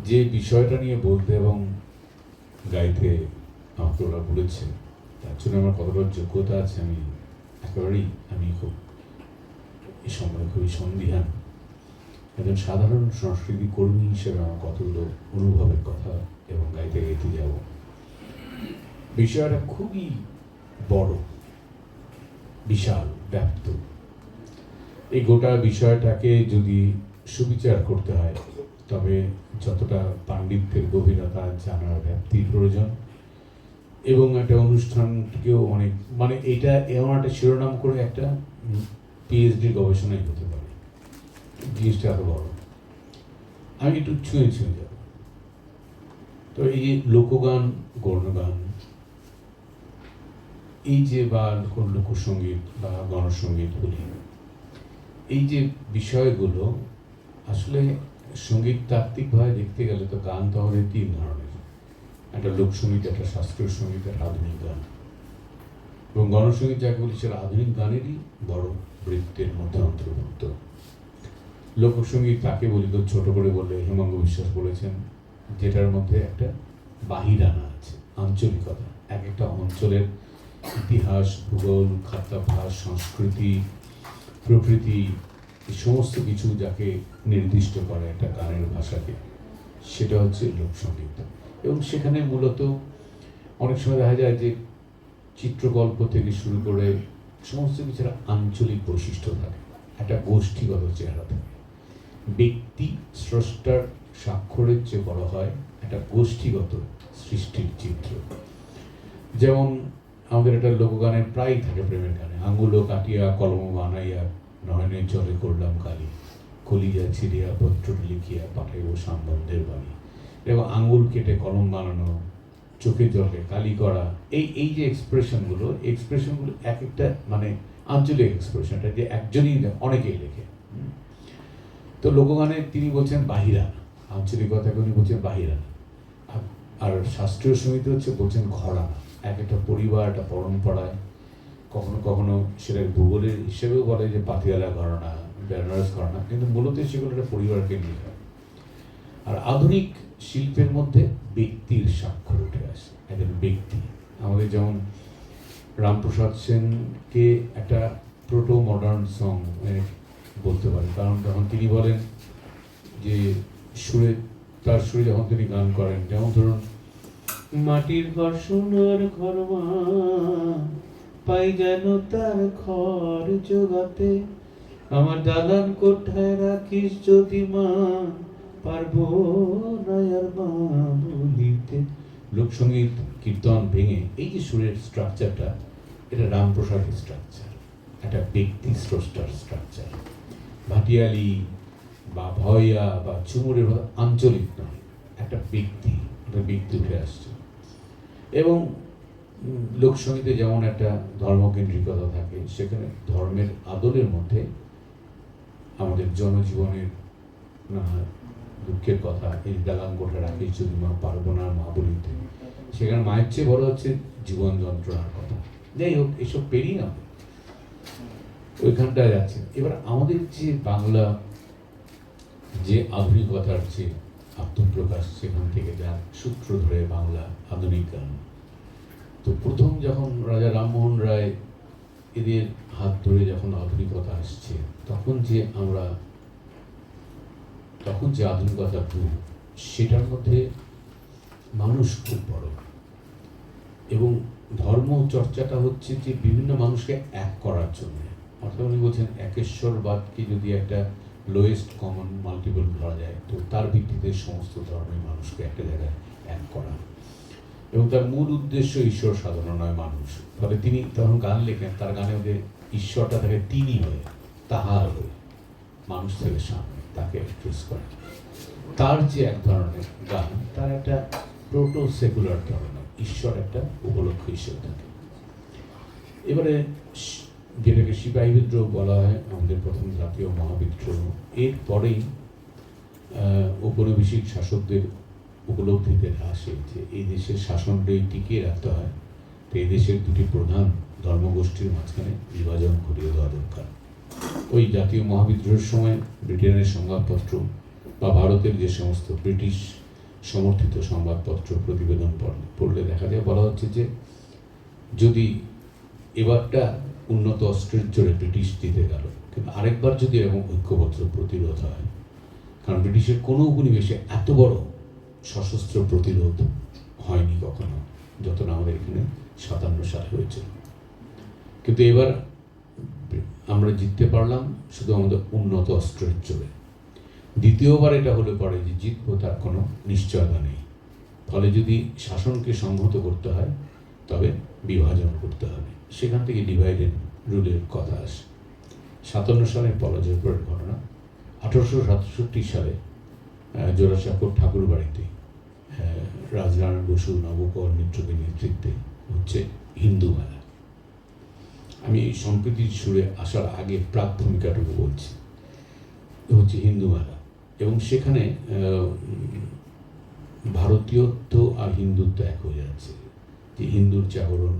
যে বিষয়টা নিয়ে বলতে এবং গাইতে আমাকে ওরা বলেছে, তার জন্য আমার কতটা যোগ্যতা আছে আমি খুব এই সময় খুবই সন্দিহান। একজন সাধারণ সংস্কৃতি কর্মী হিসেবে আমার কতগুলো অনুভবের কথা এবং গাইতে গাইতে যাব। বিষয়টা খুবই বড়, বিশাল, ব্যাপ্ত। এই গোটা বিষয়টাকে যদি সুবিচার করতে হয় তবে যতটা পাণ্ডিত্যের গভীরতা জানার ব্যাপ্তির প্রয়োজন, এবং একটা অনুষ্ঠানকেও অনেক এটা এমন একটা শিরোনাম করে একটা পিএইচডি গবেষণাই হতে পারে। জিনিসটা এত বড়, আমি একটু ছুঁয়ে ছুঁয়ে যাব। তো এই যে লোকগান, গণগান, এই যে বা লোকসঙ্গীত বা গণসঙ্গীত বলি, এই যে বিষয়গুলো আসলে সঙ্গীত তাত্ত্বিকভাবে দেখতে গেলে তো গান তো আমাদের তিন ধরনের: একটা লোকসঙ্গীত, একটা শাস্ত্রীয় সঙ্গীত, একটা আধুনিক গান। এবং গণসঙ্গীত যাকে বলি সেটা আধুনিক গানেরই বড় বৃত্তের মধ্যে অন্তর্ভুক্ত। লোকসঙ্গীত তাকে বলি, তো ছোট করে বললে হেমঙ্গ বিশ্বাস বলেছেন, যেটার মধ্যে একটা বাহিরানা আছে, আঞ্চলিকতা। এক একটা অঞ্চলের ইতিহাস, ভূগোল, খাদ্যাভ্যাস, সংস্কৃতি, প্রকৃতি, এই সমস্ত কিছু যাকে নির্দিষ্ট করে একটা গানের ভাষাকে, সেটা হচ্ছে লোকসঙ্গীত। এবং সেখানে মূলত অনেক সময় দেখা যায় যে চিত্রকল্প থেকে শুরু করে সমস্ত কিছুর আঞ্চলিক বৈশিষ্ট্য থাকে, একটা গোষ্ঠীগত চেহারা থাকে। ব্যক্তি স্রষ্টার স্বাক্ষরের চেয়ে বড় হয় একটা গোষ্ঠীগত সৃষ্টির চিত্র। যেমন আমাদের একটা লোকগানের প্রায় থাকে, প্রেমের গানে, আঙুলো কাটিয়া কলম বানাইয়া নয়নের জলে করলাম কালি, কলিজা ছিড়িয়া পত্র লিখিয়া পাঠাইব সম্বন্ধের বাণী। এবং আঙুল কেটে কলম বানানো, চোখে জলে কালি করা, এই যে এক্সপ্রেশনগুলো এক একটা আঞ্চলিক এক্সপ্রেশন, এটা যে একজনই অনেকেই লেখে। তো লোকগানে তিনি বলছেন বাহিরানা, আঞ্চলিকতাকে উনি বলছেন বাহিরানা। আর শাস্ত্রীয় সঙ্গীতে বলছেন ঘরানা। এক একটা পরিবার, একটা পরম্পরায়, কখনো কখনো সেটা ভূগোলের হিসেবেও বলে যে পাতিয়ালা ঘরানা, বেনারস ঘরানা, কিন্তু মূলত সেগুলো একটা পরিবারকে নিয়ে হয়। আর আধুনিক শিল্পের মধ্যে ব্যক্তির স্বাক্ষর উঠে আসে, একজন ব্যক্তি। আমাদের যেমন রামপ্রসাদ সেনকে একটা প্রোটো মডার্ন সং বলতে পারি, কারণ তখন তিনি বলেন যে তার সুরে যখন তিনি গান করেন, যেমন ধরুন, মাটির ঘর সোনার ঘর মা, পাই যেন তার ঘর জোগাতে, আমার দালান কোঠায় রাখিস যদি মা, পারবো না আর মা বলিতে। লোকসঙ্গীত কীর্তন ভেঙে এই যে সুরের স্ট্রাকচারটা, এটা রামপ্রসাদের স্ট্রাকচার, একটা ব্যক্তি স্রষ্টার স্ট্রাকচার। ভাটিয়ালি বা ভয়া বা চুমুরের মতো আঞ্চলিক নয়, একটা ব্যক্তি উঠে আসছে। এবং লোকসঙ্গীতে যেমন একটা ধর্মকেন্দ্রিকতা থাকে, সেখানে ধর্মের আদলের মধ্যে আমাদের জনজীবনের নানা দুঃখের কথা, এই দালান কোঠা রাখিস যদি মা, পারবো না মা বলিতে, সেখানে মায়ের চেয়ে বড় হচ্ছে জীবন যন্ত্রণার কথা। যাই হোক, এসব পেরিয়ে না ওইখানটায় যাচ্ছে। এবার আমাদের যে বাংলা, যে আধুনিকতার যে আত্মপ্রকাশ, সেখান থেকে যার সূত্র ধরে বাংলা আধুনিক গান। তো প্রথম যখন রাজা রামমোহন রায় এদের হাত ধরে যখন আধুনিকতা আসছে, তখন যে আধুনিকতা রূপ, সেটার মধ্যে মানুষ খুব বড়। এবং ধর্ম চর্চাটা হচ্ছে যে বিভিন্ন মানুষকে এক করার জন্য। অর্থাৎ উনি বলছেন একেশ্বরবাদকে যদি একটা লোয়েস্ট কমন মাল্টিপল ধরা যায়, তো তার ভিত্তিতে সমস্ত ধর্মের মানুষকে একটা জায়গায় এক করা। এবং তার মূল উদ্দেশ্য ঈশ্বর সাধনা নয়, মানুষ। ফলে তিনি তখন গান লেখেন, তার গানে ওদের ঈশ্বরটা থাকে তিনি হয়ে, তাহার হয়ে, মানুষ থেকে সামনে তাকে এক্সপ্রেস করে। তার যে এক ধরনের গান, তার একটা প্রোটো সেকুলার ধরনের ঈশ্বর একটা উপলক্ষ হিসেবে থাকে। এবারে যেটাকে সিপাহী বিদ্রোহ বলা হয়, আমাদের প্রথম জাতীয় মহাবিদ্রোহ, এরপরেই ঔপনিবেশিক শাসকদের উপলব্ধিতে আসে যে এই দেশের শাসনটাই টিকিয়ে রাখতে হয়, তো এই দেশের দুটি প্রধান ধর্মগোষ্ঠীর মাঝখানে বিভাজন ঘটিয়ে দেওয়া দরকার। ওই জাতীয় মহাবিদ্রোহের সময় ব্রিটেনের সংবাদপত্র বা ভারতের যে সমস্ত ব্রিটিশ সমর্থিত সংবাদপত্র প্রতিবেদন পড়লে দেখা যায় বলা হচ্ছে যে যদি এবারটা উন্নত অস্ত্রের জোরে ব্রিটিশ জিতে গেল, কিন্তু আরেকবার যদি এরকম ঐক্যবদ্ধ প্রতিরোধ হয়, কারণ ব্রিটিশের কোনো উপনিবেশে এত বড় সশস্ত্র প্রতিরোধ হয়নি কখনো যতটা আমাদের এখানে 57 সালে হয়েছিল। কিন্তু এবার আমরা জিততে পারলাম শুধু আমাদের উন্নত অস্ত্রের জোরে। দ্বিতীয়বার এটা হলে পরে যে জিতবো তার কোনো নিশ্চয়তা নেই। ফলে যদি শাসনকে সংহত করতে হয় তবে বিভাজন করতে হবে, সেখান থেকে ডিভাইডেড রুলের কথা আসে। 57 সালের পরাজয়ের পরের ঘটনা 1867 সালে জোড়াসাঁকোর ঠাকুর বাড়িতে রাজনারায়ণ বসু, নবকর মিত্রদের নেতৃত্বে হচ্ছে হিন্দু মেলা। আমি এই সম্প্রীতির সুরে আসার আগে প্রাক ভূমিকাটুকু বলছি। হচ্ছে হিন্দু মেলা, এবং সেখানে ভারতীয়ত্ব আর হিন্দুত্ব এক হয়ে যাচ্ছে, যে হিন্দুর জাগরণ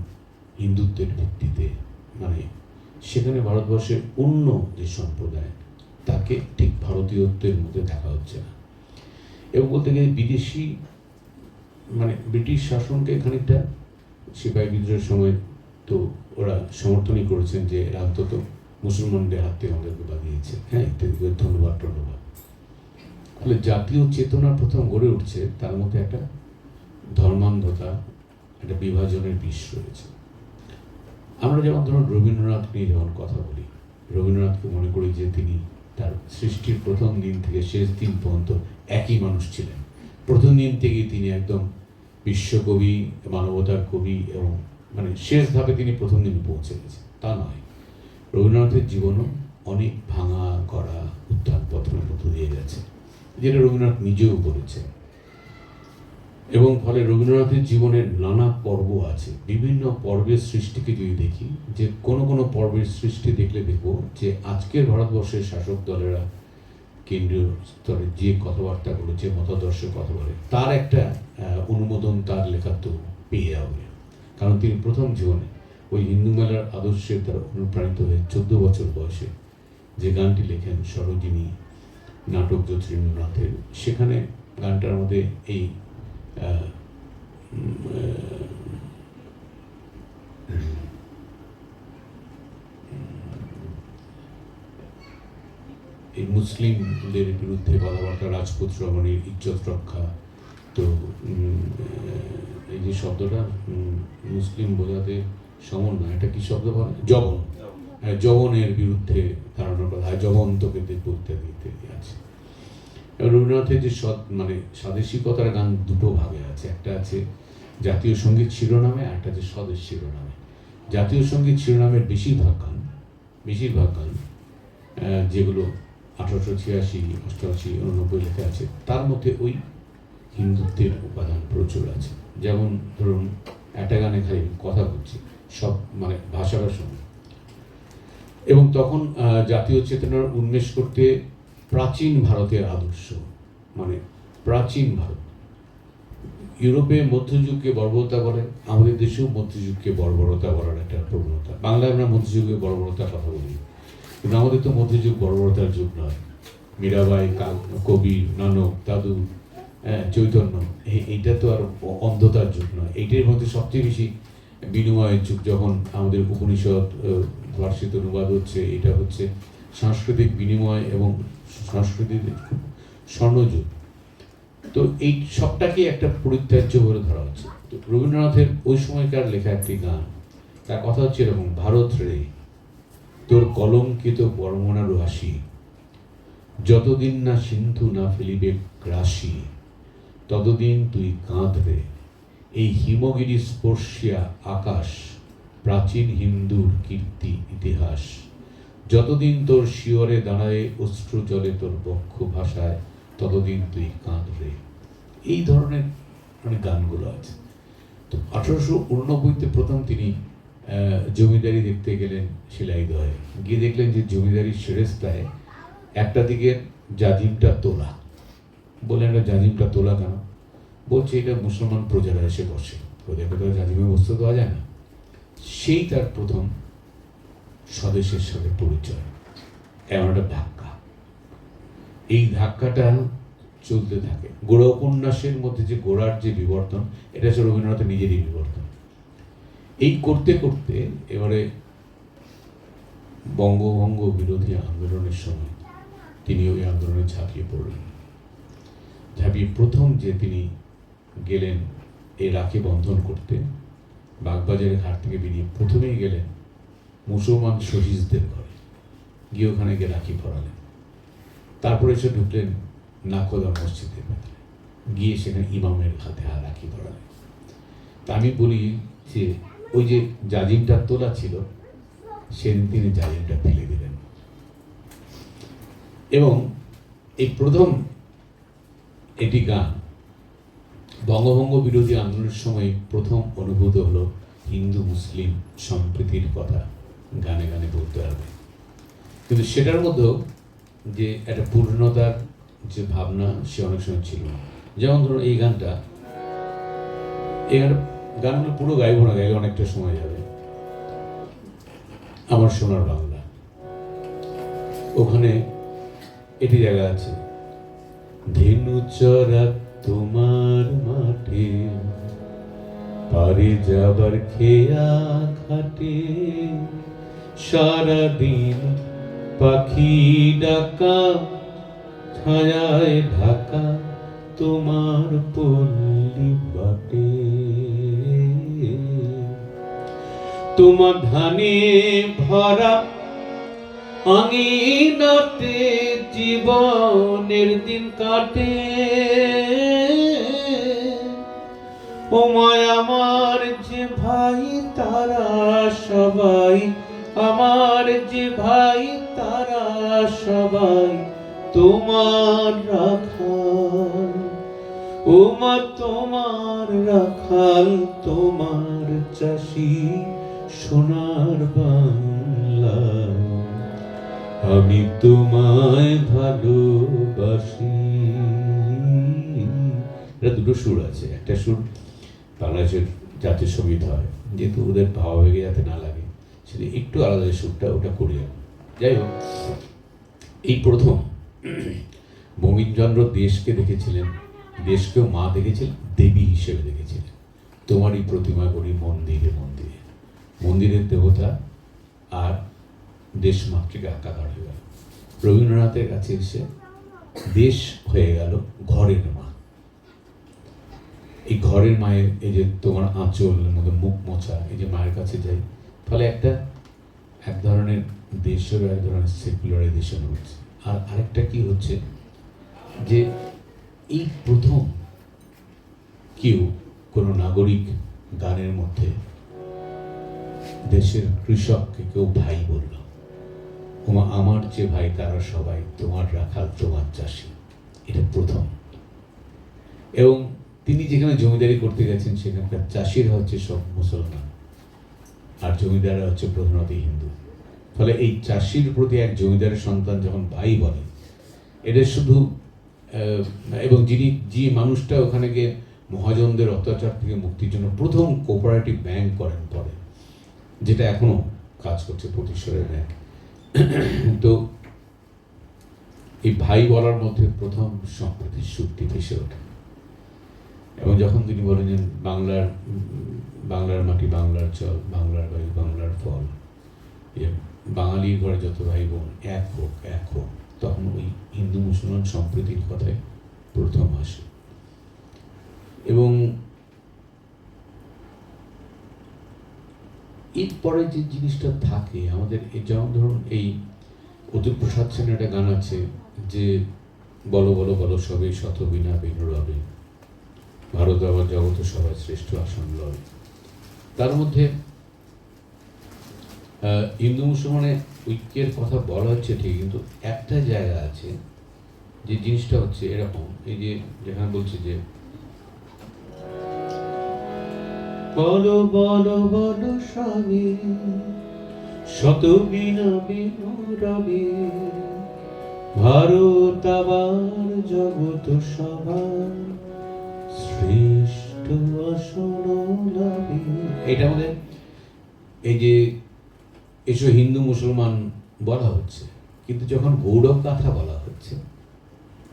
হিন্দুত্বের ভিত্তিতে, মানে সেখানে ভারতবর্ষের অন্য যে সম্প্রদায় তাকে ঠিক ভারতীয়ত্বের মধ্যে দেখা হচ্ছে না। এবং বলতে গেলে বিদেশি, মানে ব্রিটিশ শাসনকে খানিকটা সিপাহী বিদ্রোহের সময় তো ওরা সমর্থনই করেছেন যে অন্তত মুসলমানদের হাত থেকে আমাদেরকে বাঁধিয়েছে, হ্যাঁ, ইত্যাদি করে ধন্যবাদ। ফলে জাতীয় চেতনা প্রথম গড়ে উঠছে, তার মধ্যে একটা ধর্মান্ধতা, একটা বিভাজনের বিষ রয়েছে। আমরা যেমন ধরুন রবীন্দ্রনাথ নিয়ে যখন কথা বলি, রবীন্দ্রনাথকে মনে করি যে তিনি তার সৃষ্টির প্রথম দিন থেকে শেষ দিন পর্যন্ত একই মানুষ ছিলেন। প্রথম দিন থেকেই তিনি একদম বিশ্বকবি, মানবতার কবি, এবং মানে শেষ ধাপে তিনি প্রথম দিন পৌঁছে গেছেন, তা নয়। রবীন্দ্রনাথের জীবনও অনেক ভাঙা গড়া উত্থান পতনের মধ্য দিয়ে গেছে, যেটা রবীন্দ্রনাথ নিজেও বলেছেন। এবং ফলে রবীন্দ্রনাথের জীবনের নানা পর্ব আছে। বিভিন্ন পর্বের সৃষ্টিকে যদি দেখি, যে কোনো পর্বের সৃষ্টি দেখলে দেখব যে আজকের ভারতবর্ষের শাসক দলেরা কেন্দ্রীয় স্তরে যে কথাবার্তাগুলো, যে মতাদর্শের কথা বলে, তার একটা অনুমোদন তার লেখা তো পেয়ে যাবে। কারণ তিনি প্রথম জীবনে ওই হিন্দু মেলার আদর্শের দ্বারা অনুপ্রাণিত হয়ে 14 বছর বয়সে যে গানটি লেখেন সরোজিনী নাটক জ্যোতিরিন্দ্রনাথের, সেখানে গানটার মধ্যে এই মুসলিমদের বিরুদ্ধে কথাবার্তা, রাজপুত রমণীর ইজ্জত রক্ষা, তো এই যে শব্দটা মুসলিম বোঝাতে সমন্বয়, এটা কি শব্দ বলে, জবন, জবনের বিরুদ্ধে ধারণা করা হয়, জবন তোকে দেখবো ইত্যাদি ইত্যাদি আছে। রবীন্দ্রনাথের যে মানে স্বাদেশিকতার গান দুটো ভাগে আছে, একটা আছে জাতীয় সঙ্গীত শিরোনামে, আর একটা আছে স্বদেশ শিরোনামে। জাতীয় সঙ্গীত শিরোনামের বেশিরভাগ গান যেগুলো 1886, 88, 89 লেখা আছে, তার মধ্যে ওই হিন্দুত্বের উপাদান প্রচুর আছে। যেমন ধরুন একটা গানে খালি কথা বলছি, সব মানে ভাষার সঙ্গে। এবং তখন জাতীয় চেতনার উন্মেষ করতে প্রাচীন ভারতের আদর্শ, মানে প্রাচীন ভারত, ইউরোপে মধ্যযুগকে বর্বরতা বলে, আমাদের দেশেও মধ্যযুগকে বর্বরতা বলার একটা প্রবণতা। বাংলায় আমরা মধ্যযুগে বর্বরতার কথা বলি, কিন্তু আমাদের তো মধ্যযুগ বর্বরতার যুগ নয়। মীরাবাই, কবির, নানক, দাদু, চৈতন্য, এইটা তো আর অন্ধতার যুগ নয়। এইটার মধ্যে সবচেয়ে বেশি বিনিময়ের যুগ। যখন আমাদের উপনিষদ ভার্সিত অনুবাদ হচ্ছে, এটা হচ্ছে সাংস্কৃতিক বিনিময় এবং সংস্কৃতির স্বর্ণযুগ। তো এই সবটাকে একটা পরিত্যাজ্য বলে ধরা হচ্ছে। তো রবীন্দ্রনাথের ওই সময়কার লেখা একটি গান, তার কথা হচ্ছে এরকম: ভারত রে তোর কলঙ্কিত বর্মণার হাসি, যতদিন না সিন্ধু না ফেলিবে গ্রাসী, ততদিন তুই কাঁধ রে। এই হিমগিরি স্পর্শিয়া আকাশ, প্রাচীন হিন্দুর কীর্তি ইতিহাস, যতদিন তোর শিয়রে দাঁড়ায় অশ্রু জলে তোর বক্ষ ভাষায়, ততদিন তুই কাঁধ রে। এই ধরনের অনেক গানগুলো আছে। তো 1889-তে প্রথম তিনি জমিদারি দেখতে গেলেন শিলাইদহে, গিয়ে দেখলেন যে জমিদারির সেরেস্তায় একটা দিকে জাজিমটা তোলা। বললেন এটা জাজিমটা তোলা কেন? বলছে এটা মুসলমান প্রজারা এসে বসে, ওদের কোথাও জাজিমে বসতে দেওয়া যায় না। সেই তার প্রথম স্বদেশের সাথে পরিচয়, এমন একটা ধাক্কা। এই ধাক্কাটা চলতে থাকে। গোড়া উপন্যাসের মধ্যে যে গোড়ার যে বিবর্তন, এটা হচ্ছে রবীন্দ্রনাথের নিজেরই বিবর্তন। এই করতে করতে এবারে বঙ্গভঙ্গ বিরোধী আন্দোলনের সময় তিনি ওই আন্দোলনে ঝাঁপিয়ে পড়লেন। ঝাঁপিয়ে প্রথম যে তিনি গেলেন এই রাখি বন্ধন করতে, বাগবাজারের ঘাট থেকে বেরিয়ে প্রথমেই গেলেন মুসলমান শহীদদের ঘরে, গিয়ে ওখানে গিয়ে রাখি পরালেন। তারপরে এসে ঢুকলেন নাখোদা মসজিদের ভেতরে, গিয়ে সেখানে ইমামের হাতে রাখি পরালেন। তা আমি বলি যে ওই যে জাজিমটা তোলা ছিল, সেদিন তিনি জাজিমটা ফেলে দিলেন। এবং এই প্রথম এটি গান বঙ্গভঙ্গ বিরোধী আন্দোলনের সময় প্রথম অনুভূত হলো হিন্দু মুসলিম সম্প্রীতির কথা গানে গানে বলতে হবে। কিন্তু সেটার মধ্যেও যে একটা পূর্ণতার যে ভাবনা, সে অনেক সময় ছিল না। যেমন ধরুন এই গানটা, এই গানগুলো পুরো গাইব না, গাইলে অনেকটা সময় যাবে। আমার সোনার বাংলা, ওখানে এটি জায়গা আছে, ধেনু চরা তোমার মাঠে, পারে যাবার খেয়া ঘাটে, সারাদিন পাখি ডাকা, ছায়ায় ঢাকা তোমার পল্লী বাটে, তোমার ধানে ভরা আঙিনাতে জীবনের দিন কাটে, ও মায় আমার যে ভাই তারা সবাই, আমার যে ভাই তারা সবাই তোমার রাখাল, ও মা তোমার রাখাল, তোমার চাষি সোনার বাংলা, আমি তোমায় ভালোবাসি। এটা দুটো সুর আছে, একটা সুর বাংলাদেশের জাতীয় সঙ্গীত হয়, যেহেতু ওদের ভাবাবেগে যাতে না লাগে সেটা একটু আলাদা সুরটা, ওটা করিয়ে। যাই হোক, এই প্রথম বঙ্কিমচন্দ্র দেশকে দেখেছিলেন, দেশকেও মা দেখেছিলেন, দেবী হিসেবে দেখেছিলেন। তোমারই প্রতিমা করি মন্দিরে মন্দিরে, মন্দিরের দেবতা আর দেশ মাতৃকা একাকার হয়ে গেল। রবীন্দ্রনাথের কাছে এসে দেশ হয়ে গেল ঘরের মা। এই ঘরের মায়ের এই যে তোমার আঁচলের মধ্যে মুখ মোছা, এই যে মায়ের কাছে যাই, ফলে এক ধরনের দেশের এক ধরনের সেকুলারাইজেশন হচ্ছে। আর আরেকটা কি হচ্ছে যে এই প্রথম কেউ কোনো নাগরিক গানের মধ্যে দেশের কৃষককে কেউ ভাই বলল, ওমা আমার যে ভাই তারা সবাই তোমার রাখাল, তোমার চাষি, এটা প্রথম। এবং তিনি যেখানে জমিদারি করতে গেছেন সেখানকার চাষিরা হচ্ছে সব মুসলমান, আর জমিদাররা হচ্ছে প্রধানত হিন্দু। ফলে এই চাষির প্রতি এক জমিদারের সন্তান যখন ভাই বলে, এটা শুধু এবং যে মানুষটা ওখানে গিয়ে মহাজনদের অত্যাচার থেকে মুক্তির জন্য প্রথম কোঅপারেটিভ ব্যাংক করেন পরে, যেটা এখনো কাজ করছে, প্রতিশ্বরের ব্যাংক। তো এই ভাই বলার মধ্যে প্রথম সম্প্রীতির সুরটি ভেসে ওঠে। এবং যখন তিনি বলেন যে বাংলার মাটি, বাংলার জল, বাংলার বায়ু, বাংলার ফল, বাঙালির ঘরে যত ভাই বোন এক হোক এক হোক, তখন ওই হিন্দু মুসলমান সম্প্রীতির কথায় প্রথম আসে। এবং এরপরে যে জিনিসটা থাকে আমাদের, যেমন ধরুন এই অতুল প্রসাদ সেনের একটা গান আছে যে বলো বলো বলো সবে শত বিনা বিঘ্ন রবে, ভারত আবার জগত সবার শ্রেষ্ঠ আসন লয়। তার মধ্যে হিন্দু মুসলমানের ঐক্যের কথা বলা হচ্ছে ঠিক, কিন্তু একটা জায়গা আছে যে জিনিসটা হচ্ছে এরকম, এই যে যেখানে বলছে যে বলো বলো বলো সবে শত বিনা বিঘ্ন রবে, ভারত আবার জগত সবার শ্রেষ্ঠ আসন লবে। এটা আমাদের এই যে এসব হিন্দু মুসলমান বলা হচ্ছে, কিন্তু যখন গৌরব গাথা বলা হচ্ছে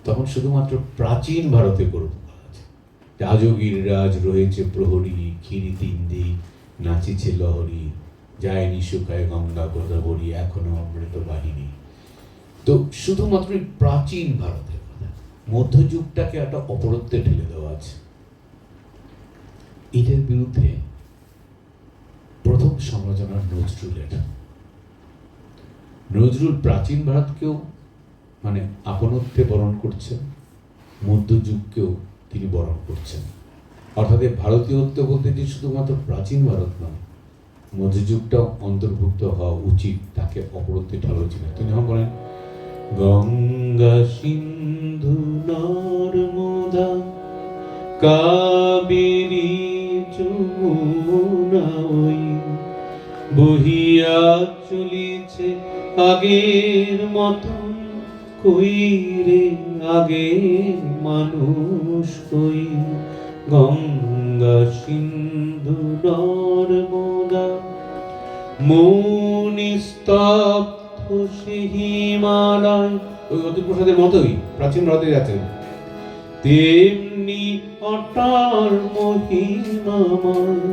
তখন শুধুমাত্র প্রাচীন ভারতে গর্ব করা আছে। রাজগীর রাজ রয়েছে প্রহরী, ক্ষীরি তিন দিক নাচিছে লহরী, যায়নি শুকায় গঙ্গা গোদাবরী, এখনো অমৃত বাহিনী। তো শুধুমাত্র প্রাচীন ভারতের কথা, মধ্যযুগটাকে একটা অপরত্বে ঠেলে দেওয়া আছে। এটার বিরুদ্ধে প্রথম সমালোচনা নজরুলের। নজরুল প্রাচীন ভারতকেও মানে আপনত্বে বরণ করছেন, মধ্যযুগকেও তিনি বরণ করছেন। অর্থাৎ ভারতীয়ত্ব বলতে যে শুধুমাত্র প্রাচীন ভারত নয়, মধ্যযুগটাও অন্তর্ভুক্ত হওয়া উচিত, তাকে অপরত্বে ঠেলাচ্ছেন। তিনি যখন বলেন গঙ্গা সিন্ধু নর্মদা কাবেরী যমুনা ওই বহিয়া চলিছে আগের মতন, কই রে আগের মানুষ কই। গঙ্গা সিন্ধু নর্মদা মৌনি স্তব্ধ সে হিমালয়, ওই অতিপ্রসাদের মতোই প্রাচীন ভারতে যাচ্ছেন, তেমনি অটার মহিমাময়,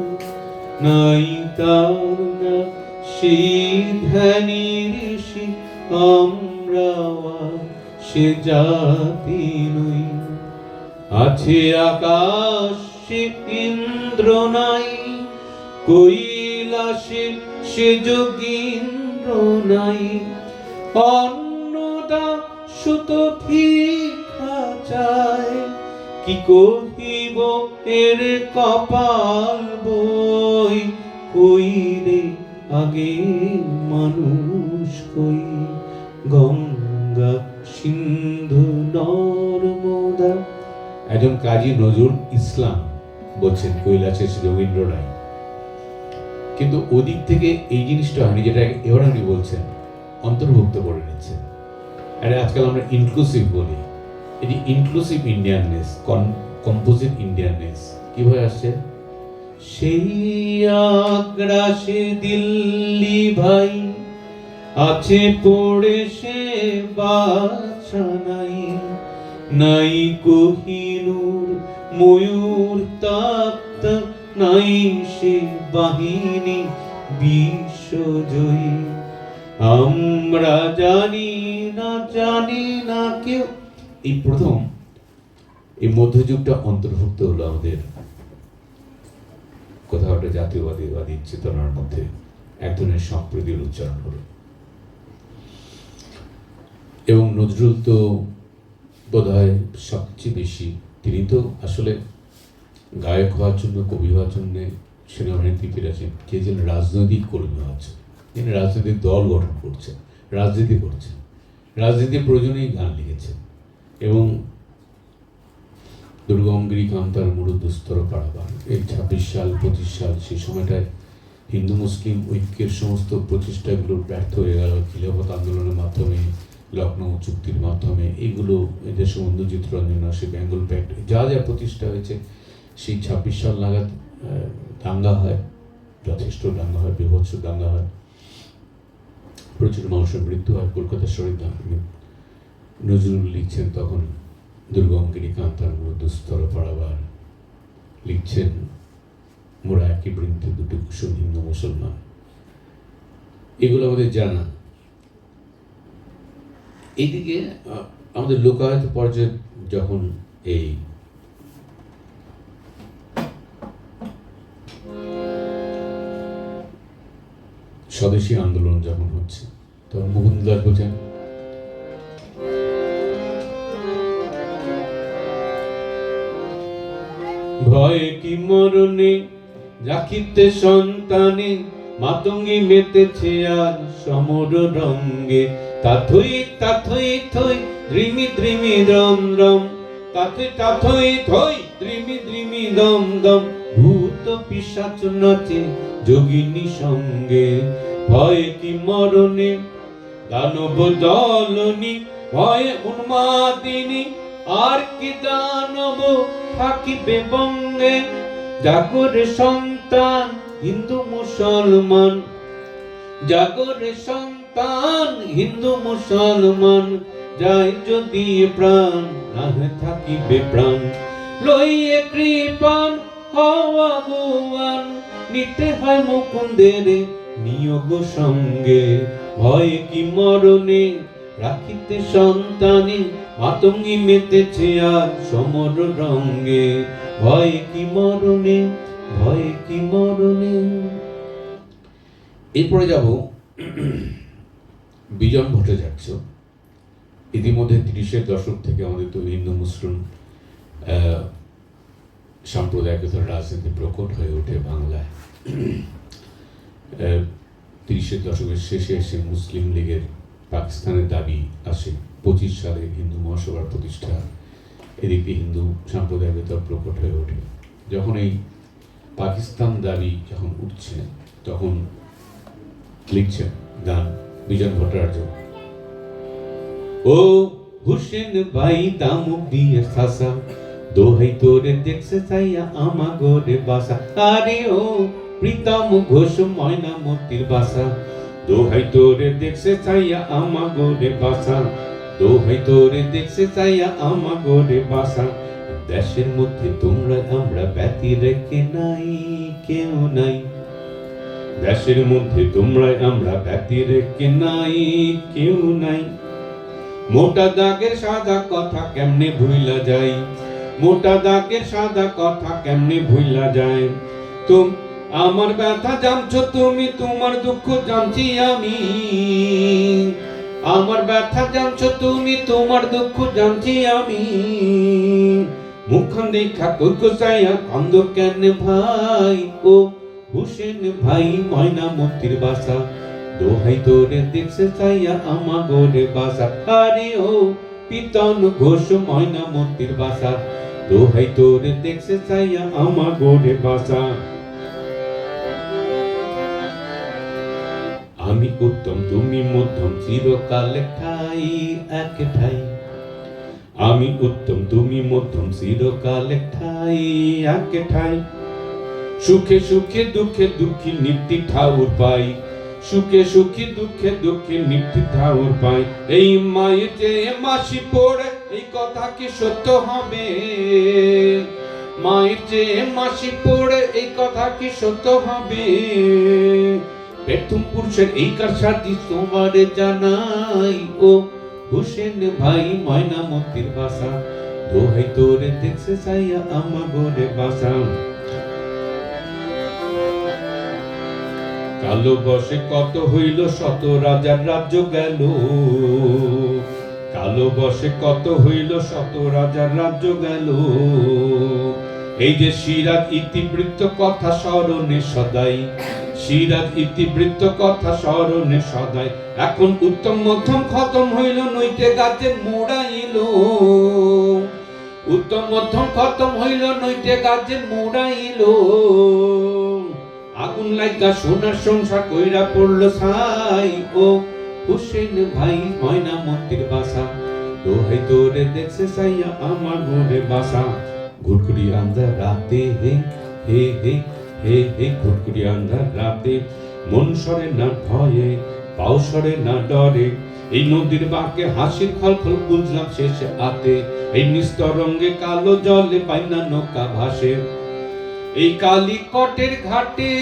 নাই তার না সেই ধ্যানী ঋষি, আমরা সে জাতি নই। আছে আকাশে ইন্দ্র নাই, কৈলাসে সে যোগীন্দ্র নাই, অন্নদা সুত ভিক্ষা চায়, কি কহিব এর কপাল বই, কই রে আগে মানুষ কই। গঙ্গা সিন্ধু নর্মদা। একজন কাজী নজরুল ইসলাম বলছেন কৈলাসে সে যোগীন্দ্র নাই, কিন্তু ওদিক থেকে এই জিনিসটা হয়নি, যেটা এবার উনি বলছেন অন্তর্ভুক্ত করে নিচ্ছেন। আরে আজকাল আমরা ইনক্লুসিভ বলি, এটি ইনক্লুসিভ ইন্ডিয়াননেস, কম্পোজিট ইন্ডিয়াননেস কিভাবে আসছে? সেই আগ্রাসে দিল্লি ভাই আছে পড়ে সে বাছা নাই, নাই কোহিনূর ময়ূর তাপ্ত, নাই সে বাহিনী বিশ্বজয়ী। আমরা জানি না কেউ। এই প্রথম এই মধ্যযুগটা অন্তর্ভুক্ত হলো আমাদের কোথাও একটা জাতীয়বাদী চেতনার মধ্যে, এক ধরনের সম্প্রীতির উচ্চারণ হলো। এবং নজরুল তো বোধহয় সবচেয়ে বেশি, তিনি তো আসলে গায়ক হওয়ার জন্য, কবি হওয়ার জন্য সেনাবাহিনীতে ফিরেছেন, কে যেন রাজনৈতিক কর্মী হওয়ার জন্য। তিনি রাজনৈতিক দল গঠন করছেন, রাজনীতি করছেন, রাজনীতির প্রয়োজনেই গান লিখেছেন। এবং দুর্গমগিরি কান্তার মুড়ো দুস্তর পাড়াবার, এই 26 সাল 25 সাল, সেই সময়টায় হিন্দু মুসলিম ঐক্যের সমস্ত প্রচেষ্টাগুলো ব্যর্থ হয়ে গেল খিলাফত আন্দোলনের মাধ্যমে, লখনৌ চুক্তির মাধ্যমে। এইগুলো দেশবন্ধু চিত্তরঞ্জন দাসের বেঙ্গল প্যাক্ট, যা যা প্রতিষ্ঠা হয়েছে, সেই 26 সাল নাগাদ দাঙ্গা হয়, যথেষ্ট দাঙ্গা হয়, বীভৎস দাঙ্গা হয়, প্রচুর মানুষের মৃত্যু হয়। কলকাতা শহীদ নজরুল লিখছেন তখন দুর্গমগিরি কান্তার মুড়ো দুস্তর পাড়াবার, লিখছেন মোরা একই বৃন্তে দুটি কুসুম হিন্দু মুসলমান। এগুলো আমাদের জানা। এইদিকে আমাদের লোকায়ত পর্যায়ে যখন এই স্বদেশী আন্দোলন যখন হচ্ছে, তখন মুকুন্দদাস বলছেন ভয় কি মরণে রাখিতে সন্তানে, মাতঙ্গী মেতেছে আর সমর রঙ্গে, তাথই তাথই থই দ্রিমি দ্রিমি রম রম, তাথই তাথই থই দ্রিমি দ্রিমি দম দম, ভূত পিশাচ নাচে যোগিনী সঙ্গে। ভয় কি মরণে দানব দলনি, ভয় উন্মাদিনী আর কি দানব থাকিবে বঙ্গে। জাগরে সন্তান হিন্দু মুসলমান, জাগরে সন্তান হিন্দু মুসলমান, যায় যদি প্রাণ, না থাকিবে প্রাণ। লইয়ে কৃপান হওয়া গুয়ান, নিতে হয় মুকুন্দের নিয়োগ সঙ্গে। ভয়ে কি মরণে রাখিতে সন্তানে, মাতঙ্গী মেতেছে আর সমর রঙ্গে। ভয়ে কি মরণে, ভয়ে কি মরণে। এরপরে যাব বিজন ভট্টাচার্য। ইতিমধ্যে ৩০-এর দশক থেকে আমাদের তো হিন্দু মুসলিম সাম্প্রদায়িকতার রাজনীতি প্রকট হয়ে ওঠে বাংলায়। ৩০-এর দশকের শেষে এসে মুসলিম লীগের পাকিস্তানের দাবি আসে, ২৫ সালে হিন্দু মহাসভার প্রতিষ্ঠা, এদিকে হিন্দু সাম্প্রদায়িকতা প্রকট হয়ে ওঠে। যখন এই পাকিস্তান দাবি যখন উঠছে, তখন লিখছেন গান বিজন ভট্টাচার্য। ও হুসেন ভাই তামুক দিয়ে শাসা, দোহাই তোরে দেখছে চাইয়া আমা গোরে বাসা। আরে ও প্রীতম ঘোষ ময়নামতির বাসা, দোহাই তোরে দেখছে চাইয়া আমা গোরে বাসা। দোহাই তোরে দেখছে চাইয়া আমা গোরে বাসা। দেশের মধ্যে তোমরা আমরা ব্যতি রেখে নাই, কেউ নাই। দেশের মধ্যে তোমরা আমরা ব্যতি রেখে নাই, কেউ নাই। মোটা দাগের সাদা কথা কেমনে ভুইলা যায়, মোটা দাগের সাদা কথা কেমনে ভুইলা যায়। তো আমার ব্যথা জানছো তুমি, তোমার দুঃখ জানছি আমি। আমার ব্যথা জানছো তুমি, তোমার দুঃখ জানছি আমি। মুখখান দেখা কইকো চাইয়া কান্দ কেন ভাই, ও হুসেন ভাই ময়নামতির বাসা। দোহাই তোরে দেখছে চাইয়া আমা গোরে বাসা। আরে ও পিতন ঘোষ ময়নামতির বাসা, দোহাই তোরে দেখছে চাইয়া আমা গোরে বাসা। আমি উত্তম তুমি মধ্যম, চিরকাল ঠাই এক ঠাই। আমি উত্তম তুমি মধ্যম, চিরকাল ঠাই এক ঠাই। সুখে সুখে দুঃখে দুঃখী নিত্যি ঠাউর পাই, সুখে সুখী দুঃখে দুঃখে নিত্যি ঠাউর পাই। এই মায়ের যে মাসি পড়ে, এই কথা কি সত্য হবে? মায়ের যে মাসি পড়ে, এই কথা কি সত্য হবে? প্রথম পুরুষের এই কারসাজি তোমারে জানাই, ও হুসেন ভাই ময়নামতির বাসা। দোহাই তোরে দেখছে চাইয়া আমা গোরে বাসা। কালো বসে কত হইল, শত রাজার রাজ্য গেল। কালো বসে কত হইল, শত রাজার রাজ্য গেল। এই যে সিরাজ ইতিবৃত্ত কথা স্মরণে সদাই, সিরাজ ইতিবৃত্ত কথা স্মরণে সদাই। এখন উত্তম মধ্যম খতম হইল, নইতে গাছে মুড়াইল। উত্তম মধ্যম খতম হইল, নইতে গাছে মুড়াইল। আগুন লাগা সোনার সংসার কইরা পড়লো ছাই, ও হুসেন ভাই ময়নামতির বাসা। দোহাই তোরে দেখছে চাইয়া আমার গোরে বাসা। ঘুটঘুটি আন্ধার রাতে হে হে হে হে হে, ঘুটঘুটি আন্ধার রাতে মন সরে না ভয়ে, পাও সরে না ডরে। এই নদীর বাঁকে হাসির খলখল বুঝলাম শেষে আতে। এই নিস্তরঙ্গে কালো জলে পাইনা নৌকা ভাসে। এই কালিকটের ঘাটে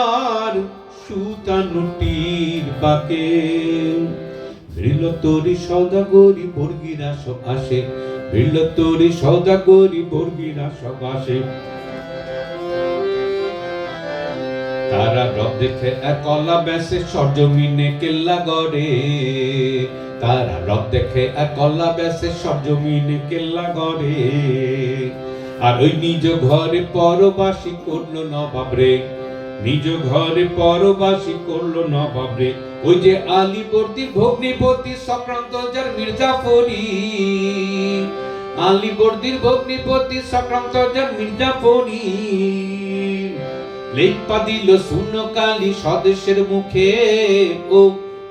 আর সুতানুটির বাঁকে, ভিড়ল তোরি সওদাগরি বর্গিরা সব আসে। ভিড়ল তোরি সওদাগরি বর্গিরা সব আসে। তারা রব দেখে এক কলা বেসে সরজমিনে কেল্লা গড়ে। তারা রব দেখে এক কলা বেসে সরজমিনে কেল্লা গড়ে। আর ওই নিজ ঘরে পরবাসী করলো নবাব রে, নিজ ঘরে পরবাসী করলো নবাব রে। ওই যে আলীবর্দী ভগ্নিপতি সক্রান্ত যার মির্জাফরি, আলীবর্দীর ভগ্নিপতি সক্রান্ত যার মির্জাফরি। লেপা দিল শূন্য কালী স্বদেশের মুখে, ও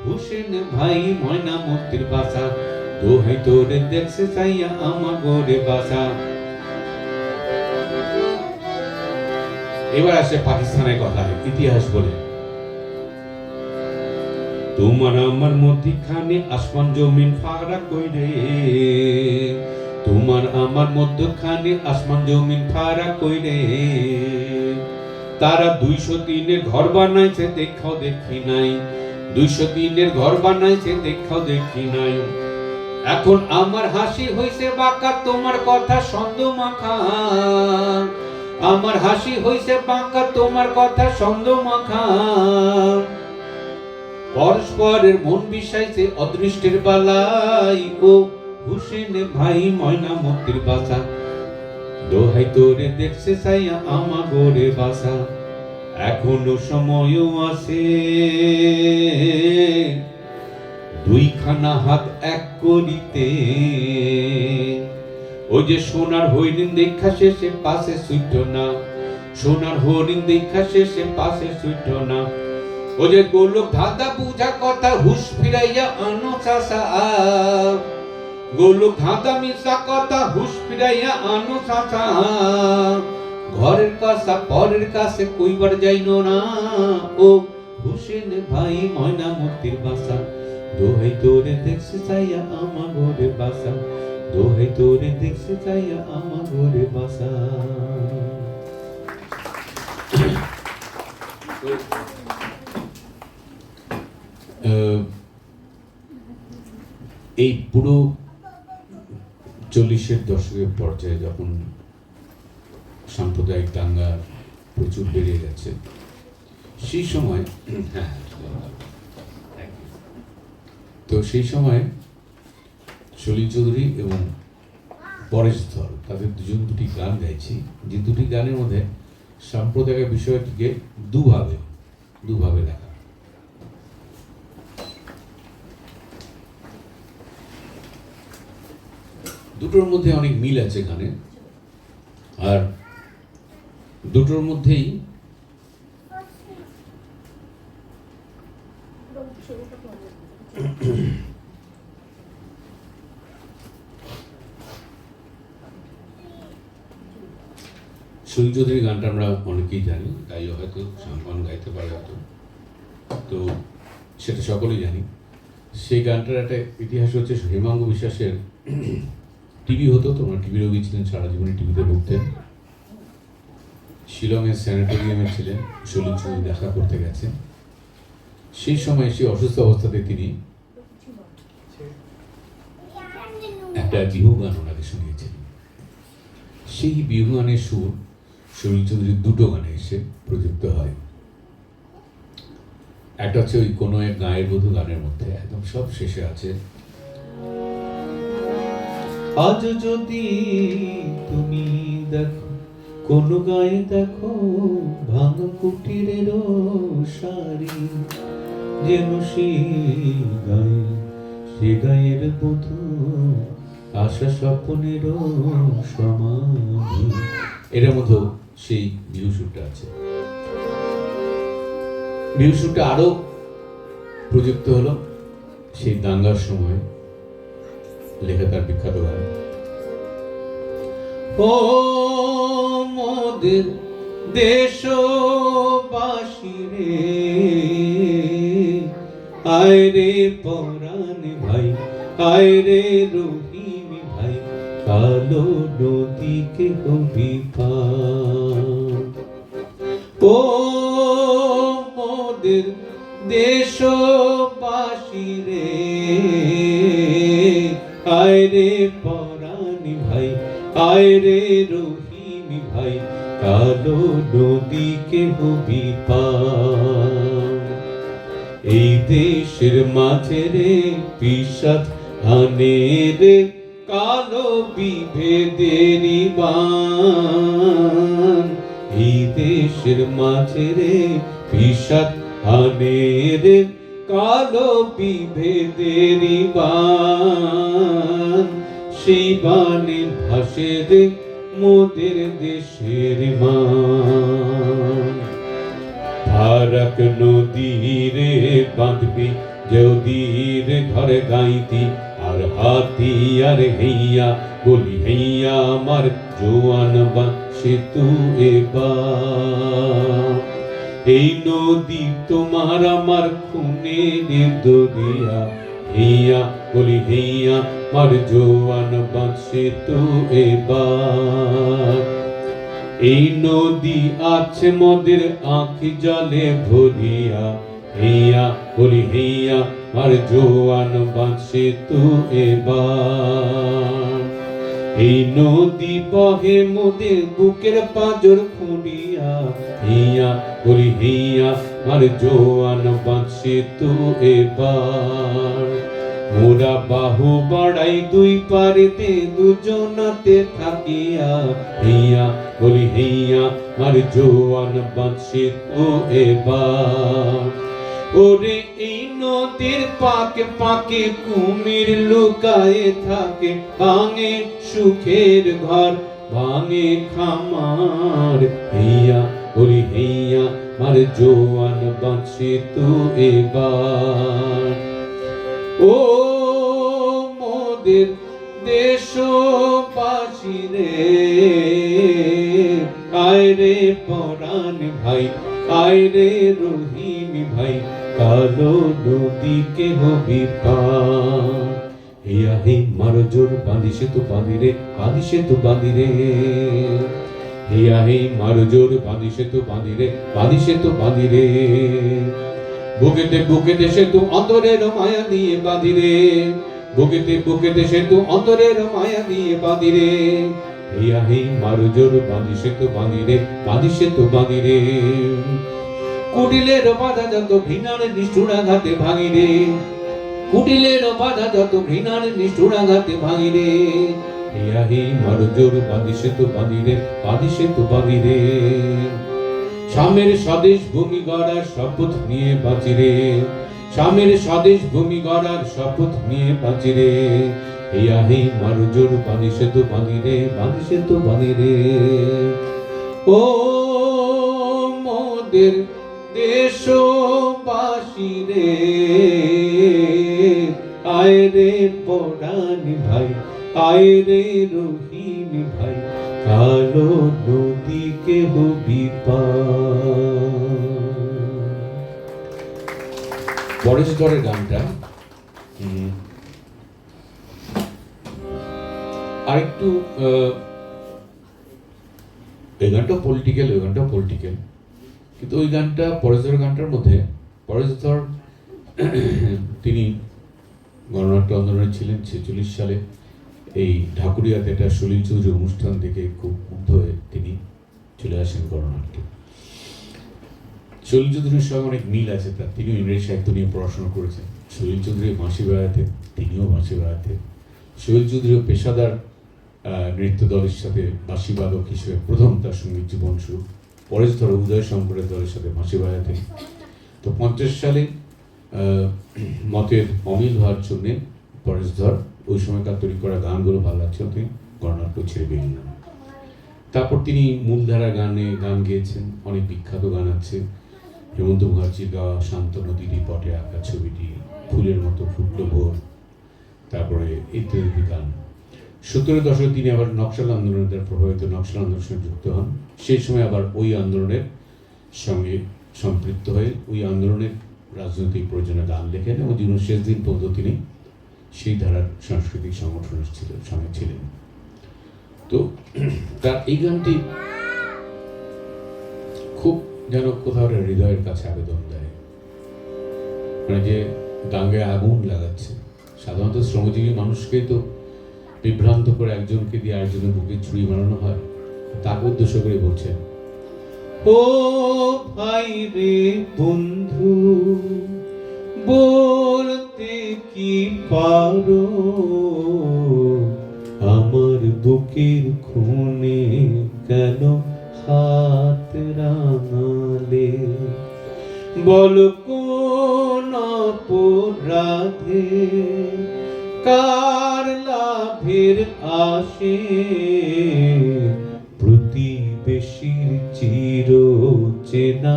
হুসেন ভাই ময়নামতির বাসা। দোহাই তোরে দেখছে চাইয়া আমা গোরে বাসা। এবার আসে পাকিস্তানের কথা, ইতিহাস বলে। তোমার আমার মধ্যখানে আসমান জমিন ফারাক কইরে, তোমার আমার মধ্যখানে আসমান জমিন ফারাক কইরে। তারা 200 দিনের ঘর বানাইছে দেখাও দেখি নাই, 200 দিনের ঘর বানাইছে দেখাও দেখি নাই। এখন আমার হাসি হইছে বাঁকা, তোমার কথা সন্দেহ মাখা। আমার হাসি হইছে বাঁকা, তোমার কথা সন্দেহ মাখা। পরস্পরের মন বিষাইছে অদৃষ্টের বালাই, ও হুসেন ভাই ময়নামতির বাসা। দোহাই তোরে দেখছে চাইয়া আমাগোরে বাসা। এখনো সময়ও আছে, দুইখানা হাত এক করিতে। ওই যে সোনার হরিণ দেখা শেষে পাশে ছুট না, সোনার হরিণ দেখা শেষে পাশে ছুট না। ও যে গোলক ধাঁধা বুঝা কথা হুশ ফিরাইয়া আনো চাষা, গোলক ধাঁধা মিশা কথা হুশ ফিরাইয়া আনো চাষা। ঘরের কাছা পরের কাছে কইবার যাইন না, ও হুসেন ভাই ময়নামতির বাসা। দোহাই তোরে দেখছে চাইয়া আমার ঘরে বাসা, দোহাই তোরে দেখছে চাইয়া আমার ঘরে বাসা। এই পুরো 40-এর দশকের পর্যায়ে যখন সাম্প্রদায়িক দাঙ্গা প্রচুর বেড়ে গেছে, সেই সময় তো সেই সময় সলিল চৌধুরী এবং পরেশ ধর তাদের দুটি গান গাইছি, যে দুটি গানের মধ্যে সাম্প্রদায়িক বিষয়টিকে দুভাবে দেখা। দুটোর মধ্যে অনেক মিল আছে গানে, আর দুটোর মধ্যেই সলিল চৌধুরীর গানটা আমরা অনেকেই জানি, গাইও হয়তো সাম্পান গাইতে পারে হয়তো, তো সেটা সকলেই জানি। সেই গানটার একটা ইতিহাস হচ্ছে হেমাঙ্গ বিশ্বাসের টিভি হতো, তোমরা টিভি রোগী ছিলেন, সারা জীবনে টিভিতে ভুগতেন। শিলংয়ের স্যানিটোরিয়ামে ছিলেন, সলিল চৌধুরী দেখা করতে গেছেন। সেই সময় সে অসুস্থ অবস্থাতে তিনি একটা বিহু গান ওনাকে শুনিয়েছিলেন। সেই বিহু গানের সুর সলিল চৌধুরীর দুটো গানে এসে প্রযুক্ত হয়। একটা হচ্ছে ওই কোনো এক গায়ের বধূ গানের মধ্যে একদম সব শেষে আছে, আজ যদি তুমি দেখো কোন গায়ে দেখো ভাঙা কুটিরের শাড়ি, যেন সে গায়ের বধূ আশা স্বপ্নের সমাধি। এটার মধ্যে সেই বিহু সুরটা আছে। বিহু সুরটা আরো প্রযুক্ত হলো সেই দাঙ্গার সময় লেখা তার বিখ্যাত গান, ও মোদের দেশবাসী রে, আয় রে পরাণ ভাই, আয় রে রহিম ভাই, কালো নদীকে হবি পার। ও মোদের দেশবাসী রে, আয় রে পরাণ ভাই, আয় রে রহিম ভাই, কালো নদীকে হবি পার। এই দেশের মাঝে রে পিশাচ আনে রে কালো বিভেদেরি বান। এই দেশের মাঝে রে পিশাচ আনে রে কালো বিভেদেরি বান। সেই বানে ভাসে রে মোদের দেশের মান। ফারাক নদীরে বাঁধবি যদি রে ঘরে গাইতি, আর হাতি আর হেইয়া বলি হেইয়া আমার জোয়ান বা সেতু এবার। এই নদী তোমার আমার খুনের দরিয়া, হেইয়া বলি হেইয়া মার জোয়ান বাঁচে তো এবার। এই নদী আছে মদের আঁখি জলে ভরিয়া, হেইয়া বলি হেইয়া মার জোয়ান বাঁচে তো এবার। এই নদী বহে মোদের বুকের পাঁজর খুঁড়িয়া, হেইয়া বলি হেইয়া মার জোয়ান বাঁচে তো এবার। মোরা বাহু বাড়াই দুই পারেতে দুজনাতে থাকিয়া, হেইয়া বলি হেইয়া মার জোয়ান বাঁচে তো এবার। ওরে এই নদীর পাকে পাকে কুমির লুকায়ে থাকে, ভাঙে সুখের ঘর ভাঙে খামার, হেইয়া বলি হেইয়া মার জোয়ান বাঁচে তো এবার। ও মোদের দেশবাসী রে, আয় রে পরাণ ভাই, আয় রে রহিম ভাই, কালো নদীকে হবি পার। হেইয়া হে মার জোর বাঁধিসে তো বাঁধি রে, বাঁধিসে তো বাঁধি রে। হেইয়া হে মার জোর বাঁধিসে তো বাঁধি রে, বাঁধিসে তো বাঁধি রে। বুকেতে বুকেতে সেতু অন্তরের মায়া দিয়ে বাঁধি রে, বুকেতে বুকেতে সেতু অন্তরের মায়া দিয়ে বাঁধি রে। হেইয়া হে মার জোর বাঁধিসে তো বাঁধি রে, বাঁধিসে তো বাঁধি রে। কুটিলের বাধা যত ঘৃণার নিষ্ঠুর আঘাতে ভাঙি রে, কুটিলের বাধা যত ঘৃণার নিষ্ঠুর আঘাতে ভাঙি রে। হেইয়া হে মার জোর বাঁধিসে তো বাঁধি রে, বাঁধিসে তো বাঁধি রে। স্বামীর স্বদেশ ভূমি গড়ার শপথ নিয়ে বাঁচি রে, স্বামীর স্বদেশ ভূমি গড়ার শপথ নিয়ে বাঁচি রে। হেইয়া হে মার জোর বাঁধিসে তো বাঁধি রে, বাঁধিসে তো বাঁধি রে। ও মোদের দেশবাসী রে, আয় রে পরাণ ভাই, আয় রে রহিম ভাই, কালো নদীকে হবি পার। পরেশ ধরের গানটা আরেকটু, এই গানটা পলিটিক্যাল, ওই গানটা পলিটিক্যাল, কিন্তু ওই গানটা পরেশধর গানটার মধ্যে পরেশধর তিনি গণনাট্য আন্দোলনে ছিলেন 46 সালে। এই ঢাকুরিয়াতে একটা সলিল চৌধুরী অনুষ্ঠান থেকে খুব মুগ্ধ হয়ে তিনি চলে আসেন গণনাট্যে। সলিল চৌধুরীর সঙ্গে অনেক মিল আছে তার, তিনিও ইংরেজি সাহিত্য নিয়ে পড়াশোনা করেছেন। সলিল চৌধুরী বাঁশি বাজাতেন, তিনিও বাঁশি বাজাতেন। সলিল চৌধুরীও পেশাদার নৃত্য দলের সাথে বাঁশি বাদক হিসেবে প্রথম তার সঙ্গীত জীবন শুরু। পরেশধর উদয় শঙ্করের দলের সাথে বাঁশি বাজাতেন। তো 50 সালে মতের অমিল হওয়ার জন্যে পরেশধর ওই সময়কার তৈরি করা গানগুলো ভালো লাগছে, তিনি গণনাট্য ছেড়ে বেরিয়ে যান। তারপর তিনি মূলধারা গানে গান গেয়েছেন, অনেক বিখ্যাত গান আছে। হেমন্ত মুখার্জির গাওয়া শান্ত নদীর পটে আঁকা ছবিটি, ফুলের মতো ফুটল ভোর, তারপরে ইত্যাদি গান। 70-এর দশকে তিনি আবার নকশাল আন্দোলনের দ্বারা প্রভাবিত, নকশাল আন্দোলনের সঙ্গে যুক্ত হন। সেই সময় আবার ওই আন্দোলনের সঙ্গে সম্পৃক্ত হয়ে ওই আন্দোলনের রাজনৈতিক প্রয়োজনে গান লেখেন এবং জীবনের শেষ দিন পর্যন্ত তিনি সেই ধারার সাংস্কৃতিক সংগঠনের সঙ্গে ছিলেন। তো তার এই গানটি খুব যেন কোথাও হৃদয়ের কাছে আবেদন দেয়, মানে যে দাঙ্গায় আগুন লাগাচ্ছে। সাধারণত শ্রমজীবী মানুষকে তো বিভ্রান্ত করে একজনকে দিয়ে আরেকজনের বুকে ছুরি মারানো হয়, তাকে উদ্দেশ্য করে বলছেন, ও ভাই রে বন্ধু বলতে কি পারো, আমার বুকের খুনে কেন হাত রাঙালে, বল কোন অপরাধে কার লাভের আশে প্রতিবেশীর চির চেনা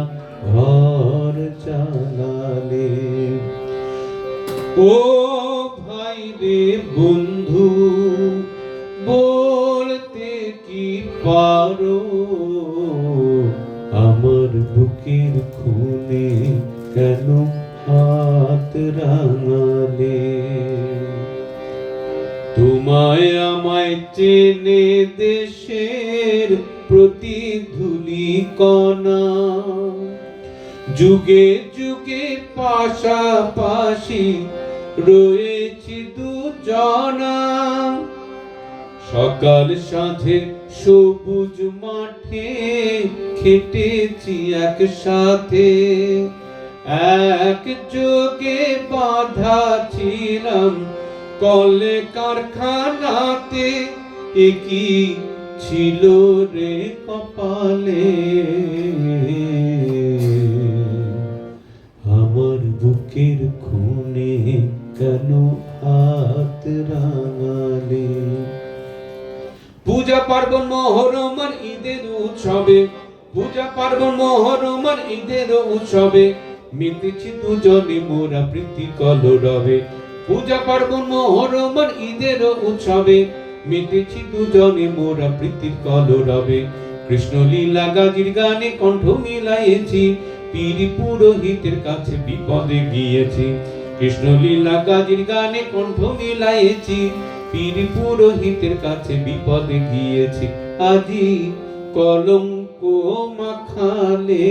ঘর জ্বালালে। ও ভাই রে বন্ধু বলতে কি পারো, আমার বুকের খুনে কেন হাত রাঙালে, তোমায় আমায় চেনে দেশের প্রতিধূলি কণা, যুগে যুগে পাশাপাশি রয়েছি দুজনা, সকাল সাঁঝে সবুজ মাঠে খেটেছি একসাথে, এক যোগে বাঁধা ছিলাম কলে কারখানাতে, একই ছিল রে কপালে, আমার বুকের খুনে কেন হাত রাঙালে। পূজা পার্বণ মহরম আর ঈদের উৎসবে, পূজা পার্বণ মহরম আর ঈদের উৎসবে মেতেছি দুজনে মোরা প্রীতি কলরবে, পূজা পার্বণ মহরম আর ঈদের উৎসবে মেতেছি দুজনে মোরা প্রীতির কলরবে, কৃষ্ণলীলা গাজির গানে কণ্ঠ মিলাইছি, পীর পুরোহিতের কাছে বিপদে গিয়েছি, কৃষ্ণলীলা গাজির গানে কণ্ঠ মিলাইছি, পীর পুরোহিতের কাছে বিপদে গিয়েছি, আজি কলঙ্ক মাখালে,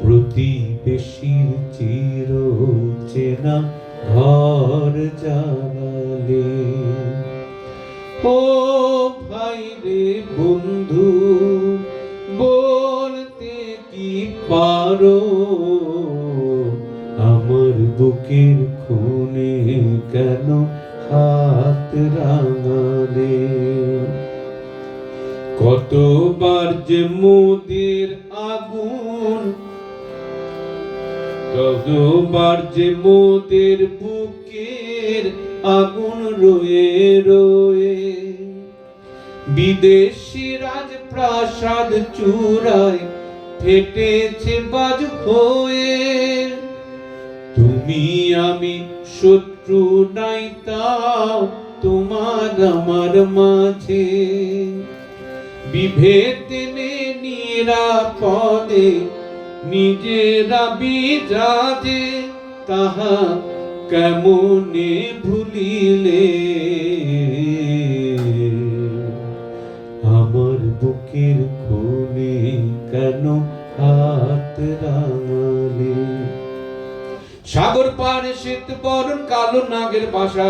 প্রতিবেশীর চির চেনা ঘর জ্বালালে, ও ভাই রে বন্ধু বলতে কি পারো, আমার বুকের খুনে কেন হাত রাঙালে, কতবার যে মোদের আগুন, কতবার যে মোদের বুকের আগুন রয়ে রয়ে, বিদেশি রাজপ্রাসাদ চূড়ায় ফেটেছে বাজ হয়ে, তুমি আমি শত্রু নাই তাও তোমার আমার মাঝে, বিভেদ নিরাপদে নিজেরা বিজাজে, তাহা কেমনে ভুলিলে, আমার বুকের খুনে কেন হাত রাঙালে, সাগর পারে শ্বেত বরণ কালো নাগের বাসা,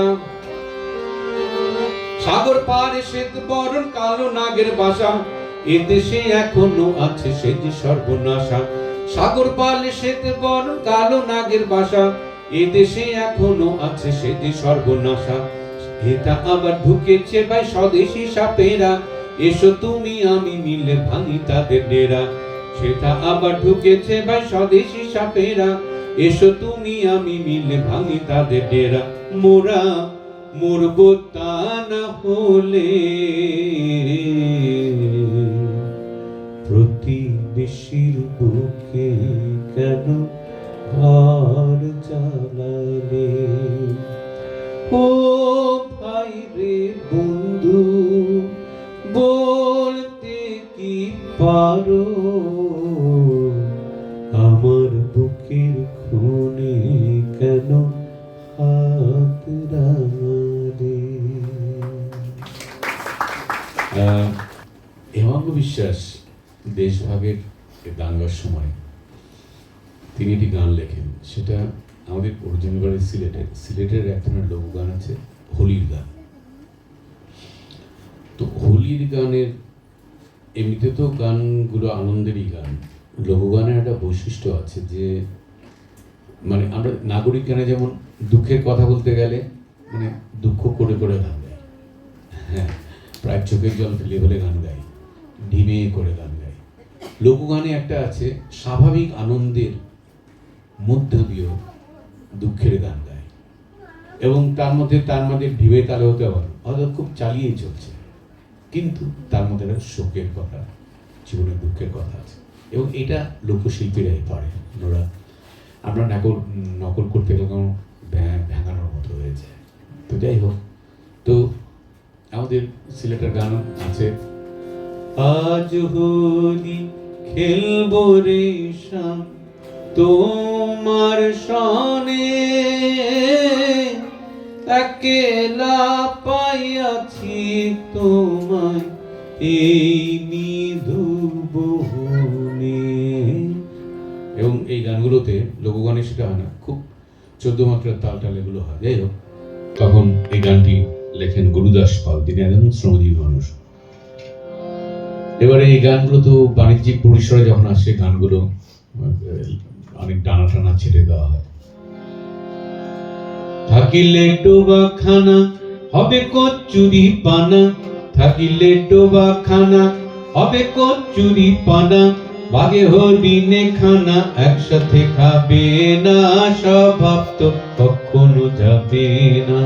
সাগর পারে শ্বেত বরণ কালো নাগের বাসা, এদেশে এখনো আছে সে যে সর্বনাশা, সাগর পারে শ্বেত বরণ কালো নাগের বাসা, এদেশে এখনো আছে সে যে সর্বনাশা, এটা আবার ঢুকেছে ভাই স্বদেশি সাপেরা, এসো তুমি আমি মিলে ভাঙি তাদের ডেরা, সেটা আবার ঢুকেছে ভাই স্বদেশি সাপেরা, এসো তুমি আমি মিলে ভাঙি তাদের ডেরা, মোরা মরব তা না হলে, প্রতিবেশীর বুকে কেন ঘর জ্বালালে, ও ভাই রে বন্ধু বলতে কি পারো, আমার বুকের খুনে কেন হাত রাঙালে। হেমন্ত বিশ্বাস দেশভাগের দাঙ্গার সময় তিনি একটি গান লেখেন, সেটা আমাদের অরিজিনাল বাড়ি সিলেটের এক ধরনের লোকগান আছে, হোলির গান। তো হোলির গানের এমনিতে তো গানগুলো আনন্দেরই গান, লোকগানের একটা বৈশিষ্ট্য আছে যে মানে আমরা নাগরিক গানে যেমন দুঃখের কথা বলতে গেলে মানে দুঃখ করে করে গান গাই, হ্যাঁ, প্রায় চোখের জল ফেলে ফেলে গান গাই, ঢিমে করে গান গাই। লোকগানে একটা আছে স্বাভাবিক আনন্দের মধ্য দিয়েও দুঃখের গান গায়, এবং তার মধ্যে ঢিমে তালে হতে পারে হয়তো খুব চালিয়েই চলছে, কিন্তু তার মধ্যে একটা শোকের কথা, জীবনের দুঃখের কথা আছে, এবং এটা লোকশিল্পীরাই পারে। আমরা নকল করতে গেলে ভেঙানোর মতো হয়ে যায়। তো যাই হোক, তো আমাদের সিলেটের গান আছে, আজ হোলি খেলবো রে শ্যাম তোমার সনে, একলা পাইয়াছি তোমায় এই নিধুবনে। এবং এই গানগুলোতে লোকগানে সেটা হয় না, খুব 14 মাত্রার তাল টাল এগুলো হয়। যাই হোক, তখন এই গানটি লেখেন গুরুদাস পাল, তিনি একজন শ্রমজীবী মানুষ। এবারে এই গানগুলো তো বাণিজ্যিক পরিসরে যখন আসে, গানগুলো অনেক টানা টানা ছেড়ে দেওয়া হয়। থাকিলে ডোবা খানা হবে কচুরি পানা, থাকিলে ডোবা খানা হবে কচুরি পানা, বাগে হরিণে খানা একসাথে খাবে না, স্বভাব তো কখনো যাবে না,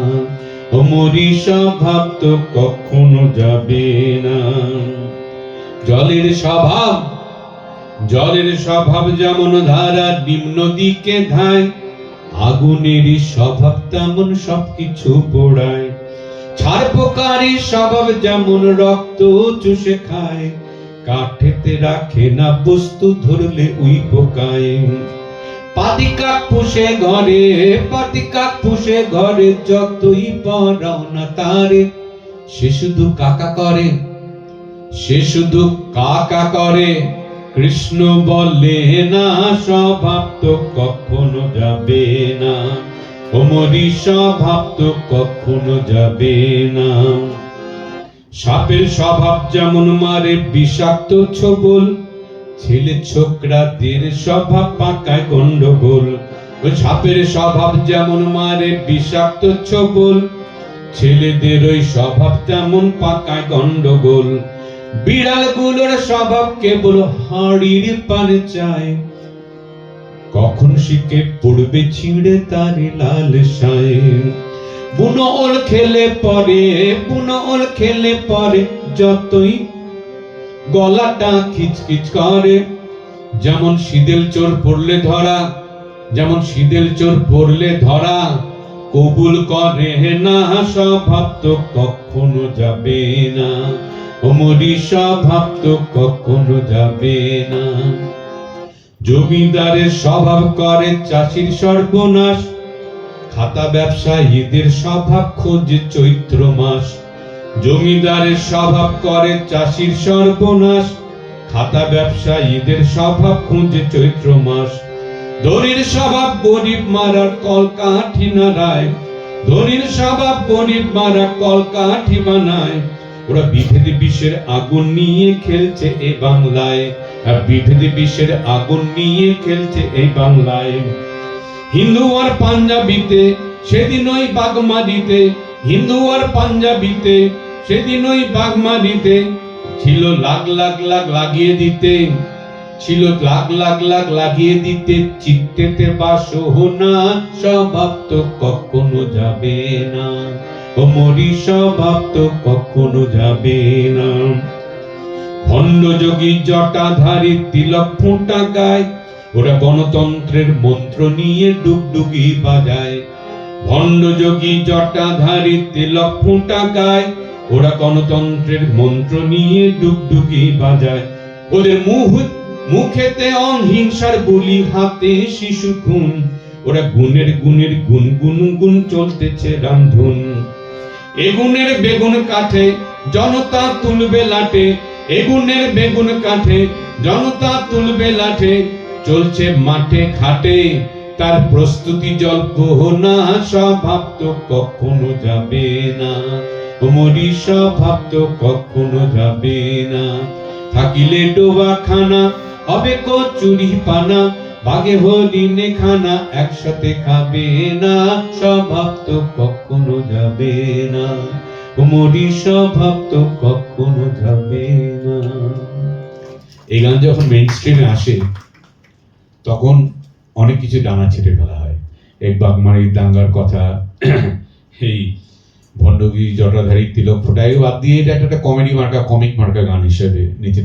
অমরি স্বভাব তো কখনো যাবে না। জলের স্বভাব যেমন ধারা নিম্ন দিকে ধায়, আগুনেরই স্বভাব তেমন সবকিছু পোড়ায়। ছার পোকারই স্বভাব যেমন রক্ত চুষে খায়, কাঠেতে রাখে না বস্তু ধরলে উই পোকায়। পাতিকাক পুষে ঘরে যতই পরাও না তারে, সে শুধু কাকা করে, কৃষ্ণ বলে না, স্বভাব তো কখনো যাবে না, অমরি স্বভাব তো কখনো যাবে না। সাপের স্বভাব যেমন মারে বিষাক্ত ছোবল, ছেলে ছোকরাদের স্বভাব পাকায় গন্ডগোল। ওই সাপের স্বভাব যেমন মারে বিষাক্ত ছোবল, ছেলেদের ওই স্বভাব তেমন পাকায় গন্ডগোল। বিড়ালগুলোর স্বভাব কেবল হাড়ির পানে চায়, কখন শিখে পড়বে ছিঁড়ে তারে লাল সায়। বুনো ওল খেলে পরে যতই গলাটা খিচখিচ করে, যেমন শীদেল চোর পড়লে ধরা, কবুল করে না, স্বভাব তো কখনো যাবে না, অমরি স্বভাব তো কখনো যাবে না। জমিদারের স্বভাব করে চাষির সর্বনাশ, খাতা ব্যবসায়ীদের স্বভাব খোঁজে চৈত্র মাস। জমিদারের স্বভাব করে চাষির সর্বনাশ, খাতা ব্যবসায়ীদের স্বভাব খোঁজে চৈত্র মাস। ধনীর স্বভাব গরিব মারার কলকাঠি নাড়ায়, ধনীর স্বভাব গরিব মারা কলকাঠি বানায়। ওরা বিভেদ বিষের আগুন নিয়ে খেলছে এই বাংলায়, বিভেদ বিষের আগুন নিয়ে খেলছে এই বাংলায়। হিন্দু আর পাঞ্জাবিতে সেদিন ওই বাগমারিতে, হিন্দু আর পাঞ্জাবিতে সেদিন ওই বাগমারিতে, ছিল লাখ লাগিয়ে দিতে, চিত্তেতে বাসনা, স্বভাব তো কখনো যাবে না, অমরি স্বভাব তো কখনো যাবে না। ভণ্ড যোগী জটাধারী তিলক ফোঁটা গায়, ওরা গণতন্ত্রের মন্ত্র নিয়ে ডুগডুগি বাজায়। ভণ্ড যোগী জটাধারী তিলক ফোঁটা গায়, ওরা গণতন্ত্রের মন্ত্র নিয়ে ডুগডুগি বাজায়। ওদের মুখেতে অহিংসার বলি, হাতে শিশু খুন, ওরা গুণের গুন চলতেছে রামধুন। এগুনের বেগুন কাঠে জনতা তুলবে লাটে, এগুনের বেগুন কাঠে জনতা তুলবে লাঠে, চলছে মাঠে ঘাটে তার প্রস্তুতি জল্প না, স্বভাব তো কখনো যাবে না, অমরি স্বভাব তো কখনো যাবে না। থাকিলে ডোবা খানা হবে কচুরি পানা, বাগে হরিণে খানা একসাথে খাবে না, স্বভাব তো কখনো যাবে না, অমরি স্বভাব তো কখনো যাবে না। এই গান যখন মেইন স্ট্রিমে আসে, তখন অনেক কিছু ডানা ছেটে ফেলা হয়। এই বাগমারির দাঙ্গার কথা, এই ভণ্ডগিরি জটাধারী তিলক ফোঁটায় বাদ দিয়ে এটা একটা কমিক মার্কা গান হিসেবে নিচে